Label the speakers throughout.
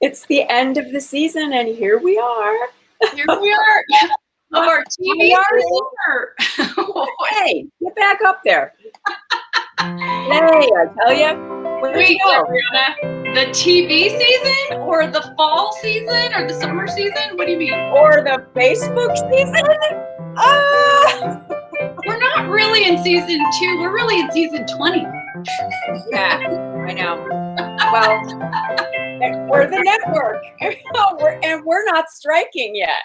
Speaker 1: It's the end of the season, and here we are.
Speaker 2: Here we are. Of our TV season.
Speaker 1: Hey, get back up there. Hey, I tell you.
Speaker 2: Wait, Gabriella, the TV season or the fall season or the summer season? What do you mean?
Speaker 1: Or the Facebook season?
Speaker 2: We're not really in season 2. We're really in season 20.
Speaker 1: Yeah, I know. Well, we're the network, and we're not striking yet.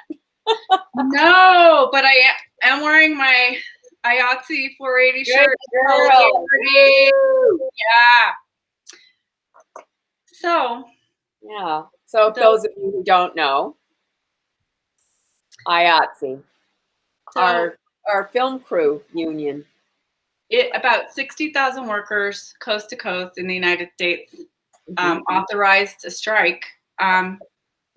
Speaker 2: No, but I am wearing my IATSE 480 shirt. Yeah.
Speaker 1: So if those of you who don't know, IATSE, our film crew union.
Speaker 2: About 60,000 workers coast to coast in the United States authorized a strike,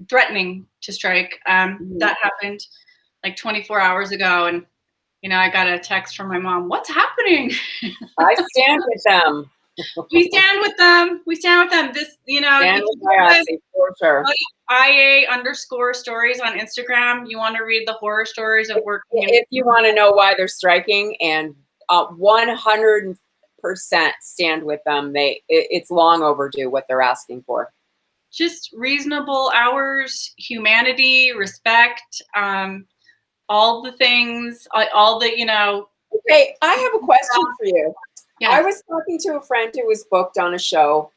Speaker 2: threatening to strike. That happened like 24 hours ago. And, I got a text from my mom. What's happening?
Speaker 1: I stand with them.
Speaker 2: We stand with them. This,
Speaker 1: stand with IATSE, for sure.
Speaker 2: IA_stories on Instagram. You want to read the horror stories of working.
Speaker 1: If you want to know why they're striking, and 100% stand with them. It's long overdue what they're asking for.
Speaker 2: Just reasonable hours, humanity, respect, all the things, all the,
Speaker 1: Okay, I have a question for you.
Speaker 2: Yes.
Speaker 1: I was talking to a friend who was booked on a show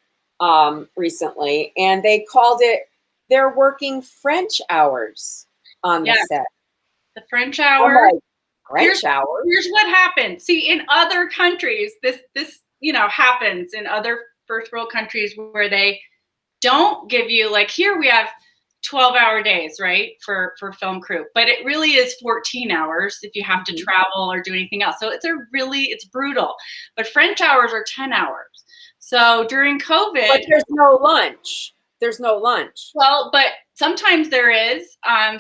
Speaker 1: recently, and they called it, they're working French hours on the set.
Speaker 2: The French hour.
Speaker 1: French hours?
Speaker 2: Here's what happened. See, in other countries, this happens in other first world countries where they don't give you, like here we have 12-hour days, right, for film crew, but it really is 14 hours if you have to travel or do anything else. So it's brutal. But French hours are 10 hours. So during COVID,
Speaker 1: but there's no lunch.
Speaker 2: Well, but sometimes there is. Or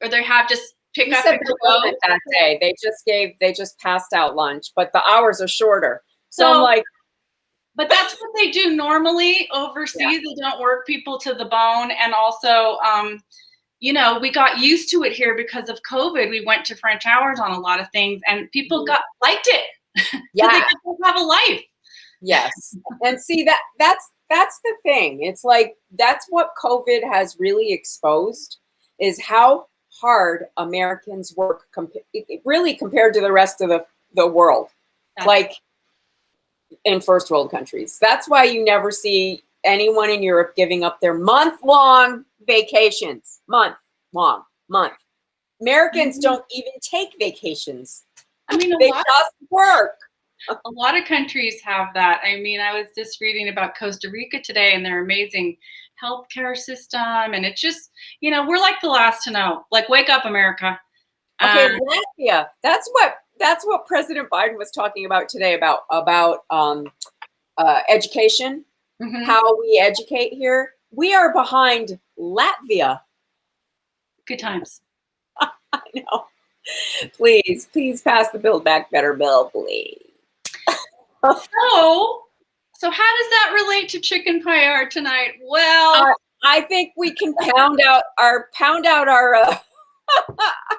Speaker 2: they have just pick up and go.
Speaker 1: That day they just passed out lunch, but the hours are shorter. So I'm like.
Speaker 2: But that's what they do normally overseas. Yeah. They don't work people to the bone. And also, we got used to it here because of COVID. We went to French hours on a lot of things and people liked it.
Speaker 1: Yeah.
Speaker 2: So they could have a life.
Speaker 1: Yes. And see, that's the thing. It's like, that's what COVID has really exposed, is how hard Americans work really compared to the rest of the world. In first world countries. That's why you never see anyone in Europe giving up their month-long vacations. Month. Americans don't even take vacations.
Speaker 2: I mean,
Speaker 1: they just work.
Speaker 2: A lot of countries have that. I mean, I was just reading about Costa Rica today and their amazing healthcare system. And it's just, we're like the last to know. Like, wake up, America.
Speaker 1: Okay, Latvia. That's what President Biden was talking about today about education, how we educate here. We are behind Latvia.
Speaker 2: Good times.
Speaker 1: I know. Please pass the Build Back Better bill, please.
Speaker 2: So how does that relate to Chicken Paillard tonight? Well,
Speaker 1: I think we can pound out our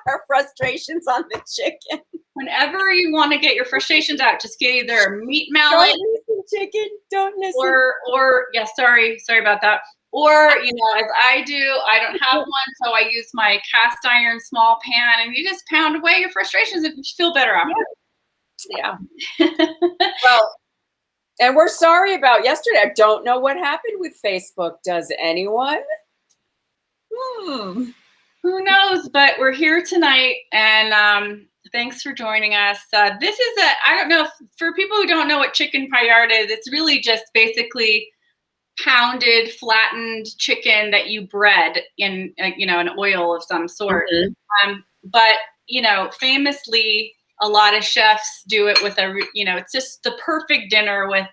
Speaker 1: our frustrations on the chicken.
Speaker 2: Whenever you want to get your frustrations out, just get either a meat mallet.
Speaker 1: Don't listen, chicken. Don't listen.
Speaker 2: Or sorry about that. Or, as I do, I don't have one, so I use my cast iron small pan, and you just pound away your frustrations and you feel better after.
Speaker 1: Yeah. Well, and we're sorry about yesterday. I don't know what happened with Facebook. Does anyone?
Speaker 2: Who knows? But we're here tonight, and thanks for joining us. This is I don't know, for people who don't know what Chicken Paillard is, it's really just basically pounded, flattened chicken that you bread in, an oil of some sort. But, famously, a lot of chefs do it with it's just the perfect dinner with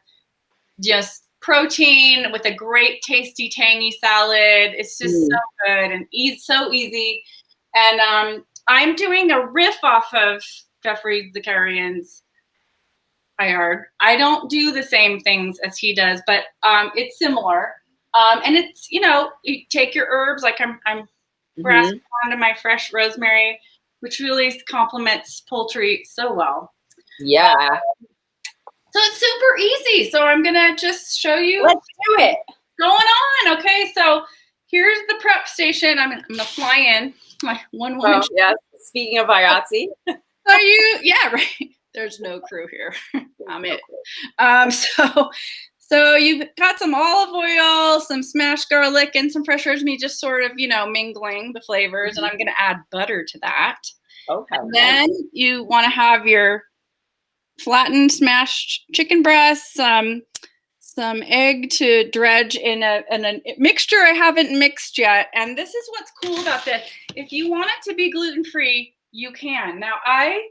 Speaker 2: just protein, with a great, tasty, tangy salad. It's just so good and so easy. And I'm doing a riff off of Geoffrey Zakarian's Paillard. I don't do the same things as he does, but it's similar. And it's, you know, you take your herbs, like I'm grasping onto my fresh rosemary, which really complements poultry so well.
Speaker 1: Yeah.
Speaker 2: So it's super easy. So I'm gonna just show you.
Speaker 1: Let's do it.
Speaker 2: Going on. Okay, so here's the prep station. I'm gonna fly in my one woman.
Speaker 1: Oh, yes. Speaking of IATSE.
Speaker 2: So yeah, right. There's no crew here. I'm it. So you've got some olive oil, some smashed garlic, and some fresh rosemary, just sort of, you know, mingling the flavors. And I'm going to add butter to that.
Speaker 1: Okay.
Speaker 2: And then you want to have your flattened smashed chicken breasts, some egg to dredge in a mixture I haven't mixed yet. And this is what's cool about this. If you want it to be gluten-free, you can. Now I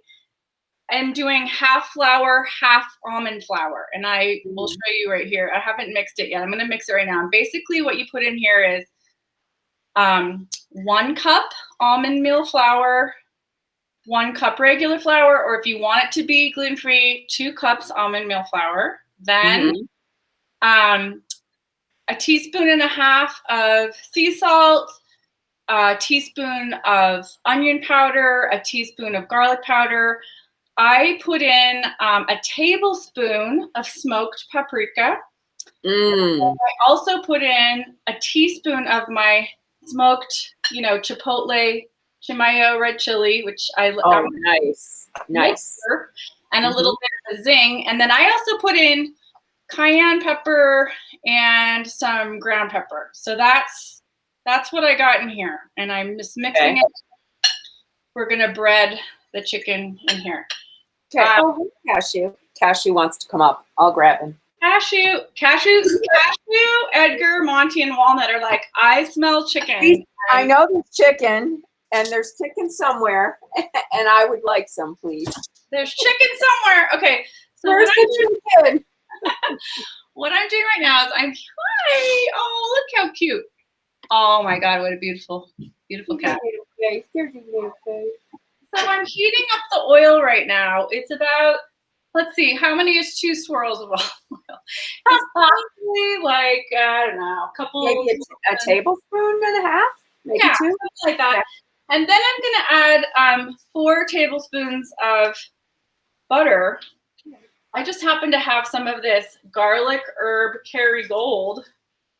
Speaker 2: am doing half flour, half almond flour, and I will show you right here. I haven't mixed it yet. I'm going to mix it right now. And basically what you put in here is 1 cup almond meal flour, 1 cup regular flour, or if you want it to be gluten-free, 2 cups almond meal flour. Then a teaspoon and a half of sea salt, a teaspoon of onion powder, a teaspoon of garlic powder. I put in a tablespoon of smoked paprika. I also put in a teaspoon of my smoked, you know, chipotle chimayo red chili, which nice. And a little bit of zing. And then I also put in cayenne pepper and some ground pepper. So that's what I got in here. And I'm just mixing it. We're gonna bread the chicken in here.
Speaker 1: Okay. Cashew wants to come up. I'll grab him.
Speaker 2: Cashew, Edgar, Monty, and Walnut are like, I smell chicken.
Speaker 1: I know there's chicken, and there's chicken somewhere, and I would like some, please.
Speaker 2: There's chicken somewhere. Okay. So
Speaker 1: where's the chicken?
Speaker 2: What I'm doing right now is hi. Oh, look how cute. Oh my God, what a beautiful, beautiful cat. So I'm heating up the oil right now. It's about, let's see, how many is 2 swirls of olive oil? It's probably like, I don't know, a couple.
Speaker 1: Maybe a tablespoon and a half? Maybe 2?
Speaker 2: Something like that. Yeah. And then I'm going to add 4 tablespoons of butter. I just happen to have some of this garlic herb Kerrygold.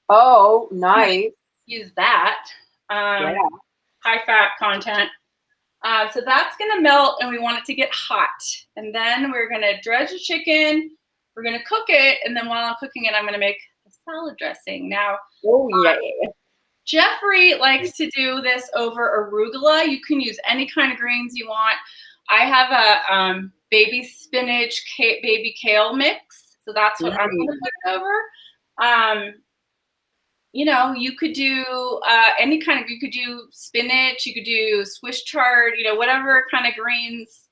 Speaker 1: Oh, nice.
Speaker 2: Use that. High fat content. So that's going to melt, and we want it to get hot. And then we're going to dredge the chicken. We're going to cook it, and then while I'm cooking it, I'm going to make the salad dressing. Now, Geoffrey likes to do this over arugula. You can use any kind of greens you want. I have a baby spinach, baby kale mix, so that's what I'm going to put it over. You know, you could do any kind of, you could do spinach, you could do Swiss chard, you know, whatever kind of greens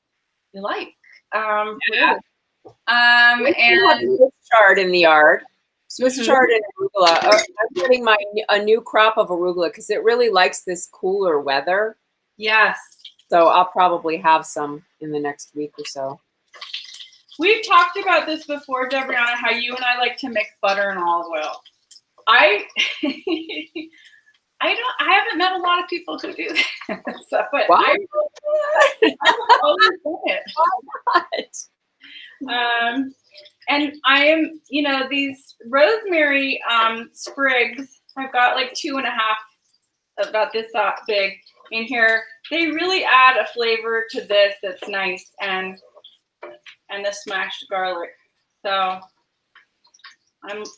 Speaker 2: you like. And
Speaker 1: Swiss chard in the yard. Swiss chard and arugula. I'm getting a new crop of arugula because it really likes this cooler weather.
Speaker 2: Yes.
Speaker 1: So I'll probably have some in the next week or so.
Speaker 2: We've talked about this before, Debriana, how you and I like to mix butter and olive oil. I haven't met a lot of people who do that. So, but I've always done it. And I am, you know, these rosemary sprigs, I've got like 2.5, about this big in here. They really add a flavor to this that's nice, and the smashed garlic. So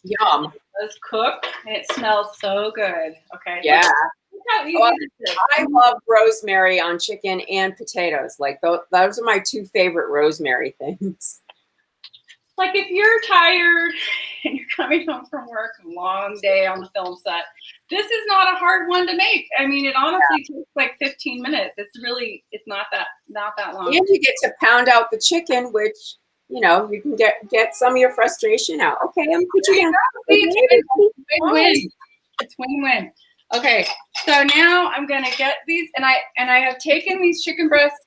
Speaker 1: yum.
Speaker 2: Let's cook, and it smells so good. Okay.
Speaker 1: Yeah.
Speaker 2: Look how easy this is.
Speaker 1: I love rosemary on chicken and potatoes. Like those are my 2 favorite rosemary things.
Speaker 2: Like if you're tired and you're coming home from work, a long day on the film set, this is not a hard one to make. I mean, it honestly takes like 15 minutes. It's not that long.
Speaker 1: And you get to pound out the chicken, which, you know, you can get some of your frustration out. Okay, I'm gonna put you down.
Speaker 2: Win-win. It's win-win. Okay, so now I'm gonna get these, and I have taken these chicken breasts,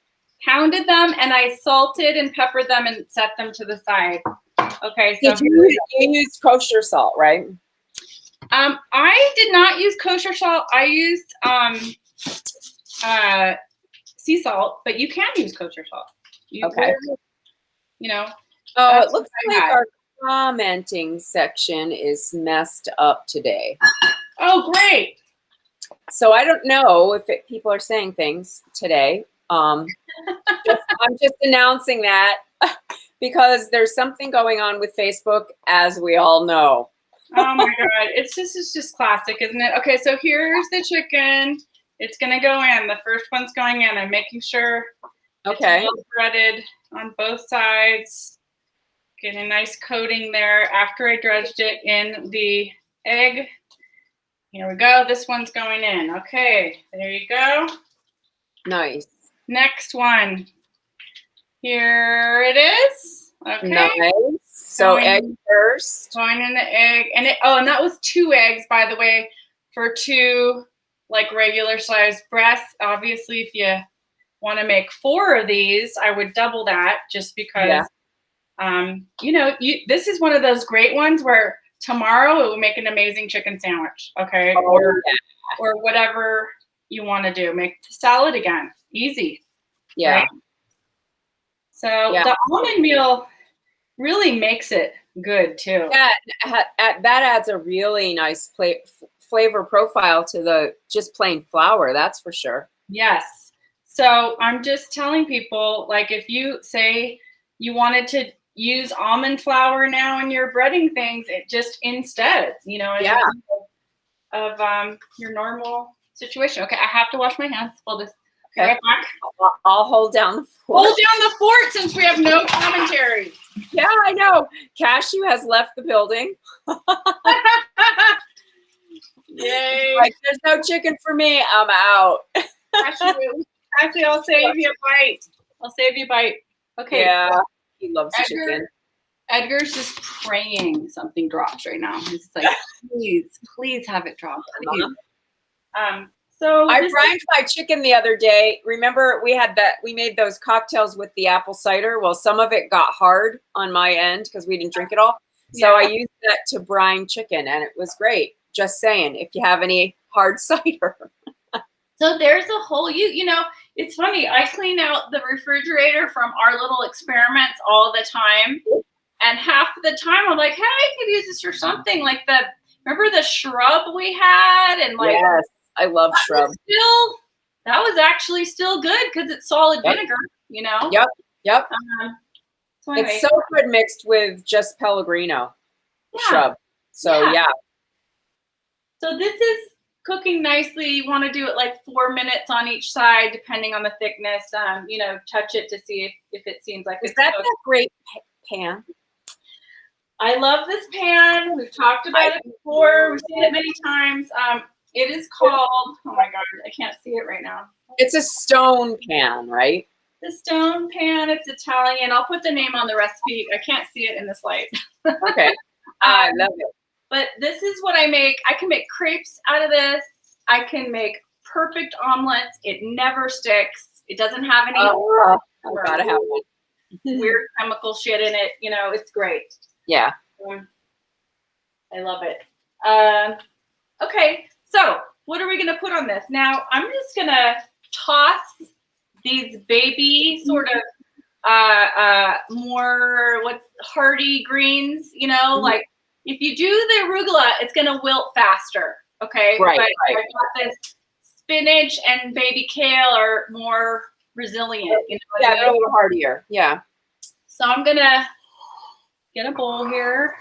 Speaker 2: pounded them, and I salted and peppered them and set them to the side. Okay, so
Speaker 1: you used kosher salt, right?
Speaker 2: I did not use kosher salt. I used sea salt, but you can use kosher salt.
Speaker 1: Okay.
Speaker 2: You know.
Speaker 1: Oh, it looks like our commenting section is messed up today.
Speaker 2: Oh, great.
Speaker 1: So I don't know if people are saying things today. I'm just announcing that because there's something going on with Facebook, as we all know.
Speaker 2: Oh my God. It's just classic, isn't it? Okay, so here's the chicken. It's gonna go in. The first one's going in. I'm making sure it's well breaded on both sides. Get a nice coating there after I dredged it in the egg. Here we go. This one's going in. Okay, there you go.
Speaker 1: Nice.
Speaker 2: Next one. Here it is. Okay.
Speaker 1: Nice. So egg first.
Speaker 2: Going in the egg. And and that was 2 eggs, by the way, for 2 like regular sized breasts. Obviously, if you want to make 4 of these, I would double that just because this is one of those great ones where tomorrow it will make an amazing chicken sandwich. Okay. Or whatever you want to do. Make the salad again. Easy.
Speaker 1: Yeah.
Speaker 2: Right? So the almond meal really makes it good too.
Speaker 1: Yeah, that adds a really nice flavor profile to the just plain flour. That's for sure.
Speaker 2: Yes. So I'm just telling people, like, if you say you wanted to use almond flour now in your breading things, it just instead, of your normal situation. Okay, I have to wash my hands. Hold this.
Speaker 1: Okay.
Speaker 2: Right back.
Speaker 1: I'll hold down the fort.
Speaker 2: Hold down the fort since we have no commentary.
Speaker 1: Yeah, I know. Cashew has left the building.
Speaker 2: Yay.
Speaker 1: Like, there's no chicken for me. I'm out.
Speaker 2: Cashew, I'll save you a bite. Okay.
Speaker 1: Yeah, he loves chicken.
Speaker 2: Edgar's just praying something drops right now. He's like, please have it drop. Please. So
Speaker 1: I brined my chicken the other day. Remember we made those cocktails with the apple cider. Well, some of it got hard on my end because we didn't drink it all. So I used that to brine chicken and it was great. Just saying, if you have any hard cider.
Speaker 2: So there's a whole, it's funny. I clean out the refrigerator from our little experiments all the time. And half of the time I'm like, hey, I could use this for something like remember the shrub we had? And like,
Speaker 1: yes, I love shrub.
Speaker 2: That was actually still good because it's solid vinegar,
Speaker 1: Yep.
Speaker 2: So anyway.
Speaker 1: It's so good mixed with just Pellegrino shrub. So
Speaker 2: So this is cooking nicely. You want to do it like 4 minutes on each side, depending on the thickness. Touch it to see if it seems like
Speaker 1: it's that great pan.
Speaker 2: I love this pan. We've talked about it before. We've seen it many times. It is called, oh my God, I can't see it right now.
Speaker 1: It's a stone pan, right?
Speaker 2: The stone pan, it's Italian. I'll put the name on the recipe. I can't see it in this light.
Speaker 1: Okay. I love it.
Speaker 2: But this is what I make. I can make crepes out of this. I can make perfect omelets. It never sticks. It doesn't have any
Speaker 1: I gotta have one.
Speaker 2: Weird chemical shit in it. It's great.
Speaker 1: Yeah.
Speaker 2: I love it. Okay, so what are we going to put on this? Now, I'm just going to toss these baby sort of more hearty greens, like if you do the arugula, it's going to wilt faster, okay?
Speaker 1: Right,
Speaker 2: but I got this spinach and baby kale are more resilient.
Speaker 1: They're a little hardier. Yeah.
Speaker 2: So I'm going to get a bowl here.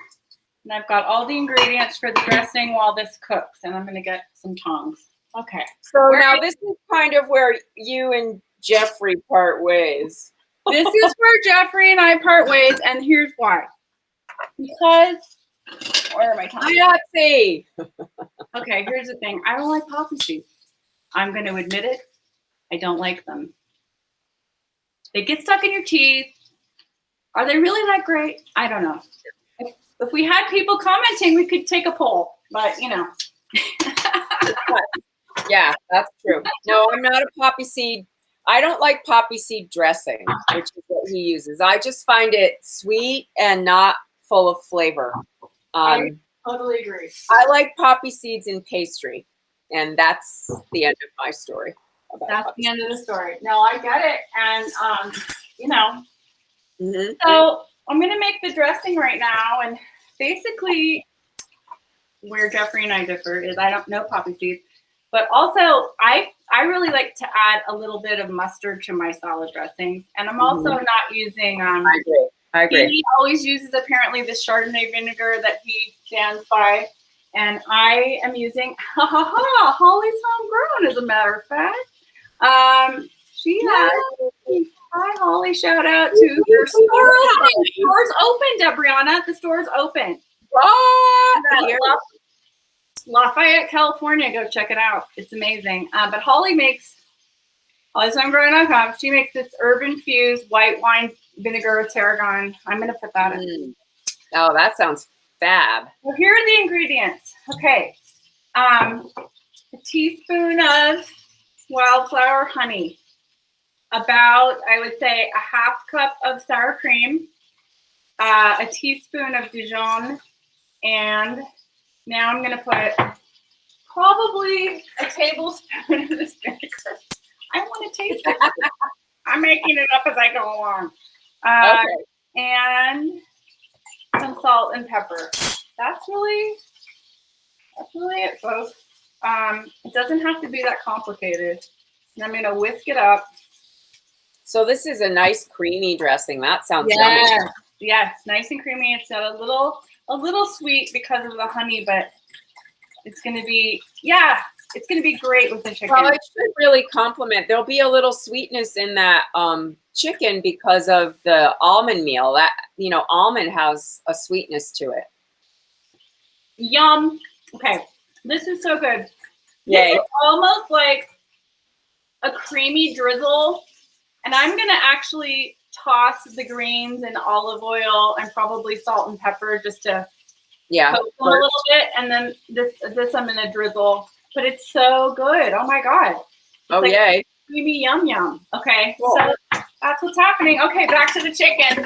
Speaker 2: And I've got all the ingredients for the dressing while this cooks. And I'm going to get some tongs. Okay.
Speaker 1: So now this is kind of where you and Geoffrey part ways.
Speaker 2: This is where Geoffrey and I part ways. And here's why. Because, where are my tongs?
Speaker 1: I not see.
Speaker 2: Okay, here's the thing. I don't like poppy seeds. I'm going to admit it. I don't like them. They get stuck in your teeth. Are they really that great? I don't know. If we had people commenting, we could take a poll, but
Speaker 1: Yeah, that's true. No, I'm not a poppy seed. I don't like poppy seed dressing, which is what he uses. I just find it sweet and not full of flavor.
Speaker 2: I Totally agree.
Speaker 1: I like poppy seeds in pastry, and that's the end of my story.
Speaker 2: That's the end of the story. No, I get it, and you know.
Speaker 1: Mm-hmm.
Speaker 2: So I'm gonna make the dressing right now, and basically, where Geoffrey and I differ is I don't know poppy seeds, but also I really like to add a little bit of mustard to my salad dressings, and I'm also not using.
Speaker 1: I agree.
Speaker 2: He always uses apparently the Chardonnay vinegar that he stands by, and I am using Holly's homegrown, as a matter of fact. She has. Hi, Holly. Shout out to your store. The store's open, Debriana. The store's open. Lafayette, California. Go check it out. It's amazing. But Holly's homegrown.com. She makes this herb-infused white wine vinegar with tarragon. I'm going to put that in.
Speaker 1: Oh, that sounds fab.
Speaker 2: Well, here are the ingredients. Okay. A teaspoon of wildflower honey. About, I would say, a half cup of sour cream, a teaspoon of Dijon, and now I'm going to put probably a tablespoon of this vinegar. I want to taste it. I'm making it up as I go along. And some salt and pepper. That's really it, folks. It doesn't have to be that complicated. And I'm going to whisk it up.
Speaker 1: So this is a nice creamy dressing. That sounds yummy.
Speaker 2: Yes, nice and creamy. It's a little sweet because of the honey, but it's going to be great with the chicken.
Speaker 1: Well, it should really complement. There'll be a little sweetness in that chicken because of the almond meal. That, almond has a sweetness to it.
Speaker 2: Yum. Okay, this is so good.
Speaker 1: Yay.
Speaker 2: It's almost like a creamy drizzle. And I'm going to actually toss the greens in olive oil and probably salt and pepper just to coat them a little bit. And then this I'm going to drizzle. But it's so good. Oh, my God. It's
Speaker 1: yay.
Speaker 2: Creamy yum yum. Okay, cool. So that's what's happening. Okay, back to the chicken.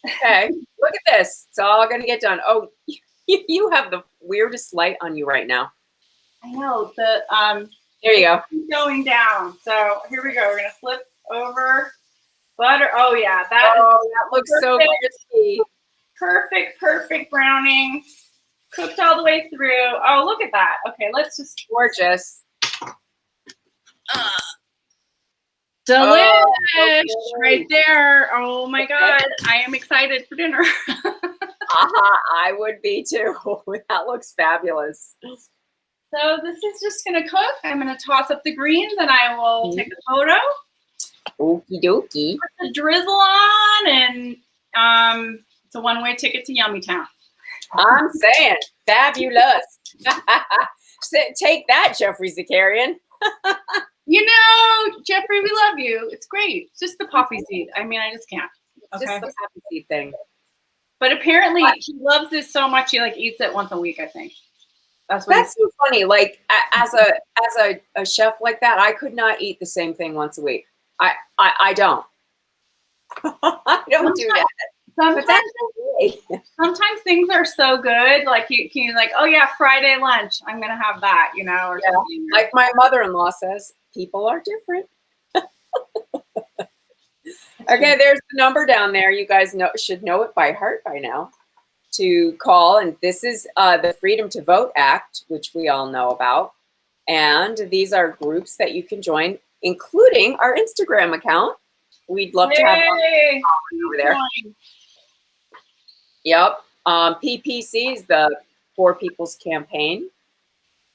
Speaker 1: Okay, look at this. It's all going to get done. Oh, you have the weirdest light on you right now.
Speaker 2: I know.
Speaker 1: There you go.
Speaker 2: Going down. So here we go. We're going to flip over butter. Oh yeah, that
Speaker 1: looks so crispy.
Speaker 2: Perfect browning. Cooked all the way through. Oh, look at that. Okay, let's just
Speaker 1: gorgeous.
Speaker 2: Delish right there. Oh my God, I am excited for dinner.
Speaker 1: I would be too. That looks fabulous.
Speaker 2: So this is just gonna cook. I'm gonna toss up the greens and I will take a photo.
Speaker 1: Okie dokie.
Speaker 2: Put the drizzle on, and it's a one-way ticket to Yummy Town.
Speaker 1: I'm saying, fabulous. Take that, Geoffrey Zakarian.
Speaker 2: Geoffrey, we love you. It's great. It's just the poppy seed. I mean, I just can't. Okay?
Speaker 1: Just the poppy seed thing.
Speaker 2: But apparently, he loves this so much he eats it once a week. I think. That's
Speaker 1: so funny. Like as a chef like that, I could not eat the same thing once a week. I don't. I don't do that.
Speaker 2: Sometimes things are so good, like you like, oh yeah, Friday lunch, I'm gonna have that, or something.
Speaker 1: Like my mother-in-law says, people are different. Okay, there's the number down there. You guys should know it by heart by now to call, and this is the Freedom to Vote Act, which we all know about, and these are groups that you can join, including our Instagram account. We'd love to have one over there. Yep. PPC is the Poor People's Campaign.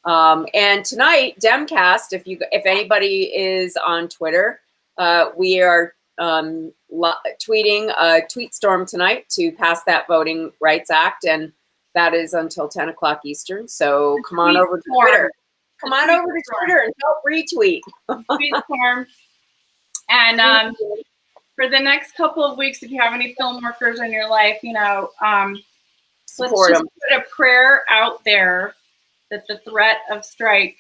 Speaker 1: And tonight, DemCast, if anybody is on Twitter, we are tweeting a tweet storm tonight to pass that Voting Rights Act, and that is until 10 o'clock Eastern. So come on over to Twitter. Come on over to Twitter and help retweet.
Speaker 2: And for the next couple of weeks, if you have any film workers in your life, let's just put a prayer out there that the threat of strike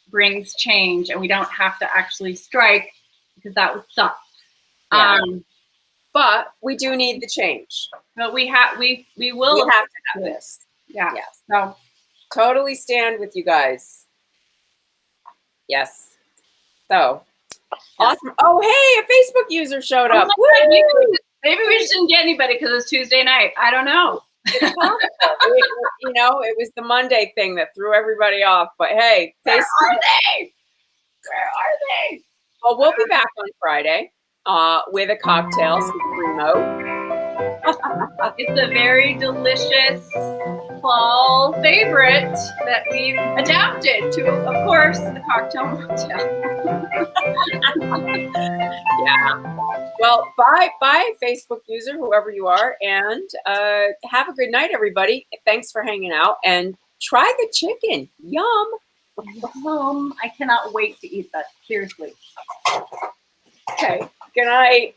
Speaker 2: brings change, and we don't have to actually strike, because that would suck.
Speaker 1: Yeah. But we do need the change.
Speaker 2: But we will
Speaker 1: have to have this.
Speaker 2: Yeah.
Speaker 1: Yes.
Speaker 2: So
Speaker 1: Totally stand with you guys. Yes. So awesome. Oh, hey, a Facebook user showed up.
Speaker 2: Maybe we just didn't get anybody because it's Tuesday night. I don't know.
Speaker 1: It's possible. It was the Monday thing that threw everybody off. But hey,
Speaker 2: Where are they? Where are they?
Speaker 1: Well, we'll be back on Friday with a cocktail supremo.
Speaker 2: It's a very delicious fall favorite that we've adapted to, of course, the cocktail mocktail.
Speaker 1: Yeah. Well, bye, Facebook user, whoever you are, and have a good night, everybody. Thanks for hanging out, and try the chicken. Yum.
Speaker 2: I cannot wait to eat that. Seriously.
Speaker 1: Okay. Good night.